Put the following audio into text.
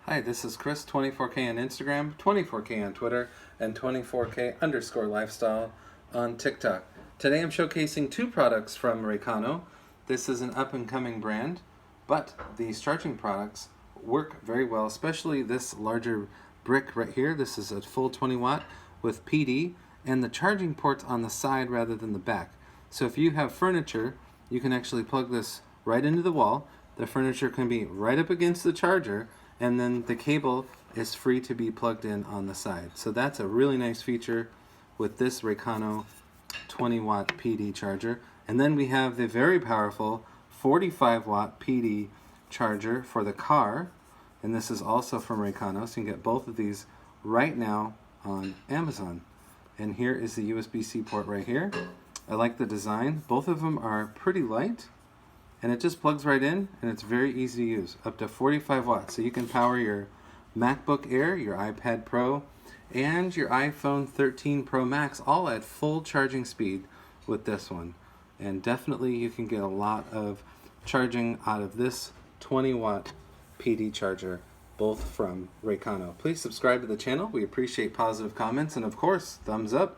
Hi, this is Chris, 24K on Instagram, 24K on Twitter, and 24K_lifestyle on TikTok. Today I'm showcasing two products from Raycono. This is an up-and-coming brand, but these charging products work very well, especially this larger brick right here. This is a full 20 watt with PD, and the charging port's on the side rather than the back. So if you have furniture, you can actually plug this right into the wall. The furniture can be right up against the charger, and then the cable is free to be plugged in on the side. So that's a really nice feature with this Raycono 20 watt PD charger. And then we have the very powerful 45 watt PD charger for the car, and this is also from Raycono, so you can get both of these right now on Amazon. And here is the USB-C port right here. I like the design. Both of them are pretty light, and it just plugs right in, and it's very easy to use, up to 45 watts. So you can power your MacBook Air, your iPad Pro, and your iPhone 13 Pro Max all at full charging speed with this one. And definitely you can get a lot of charging out of this 20 watt PD charger, both from Raycono. Please subscribe to the channel. We appreciate positive comments, and of course, thumbs up.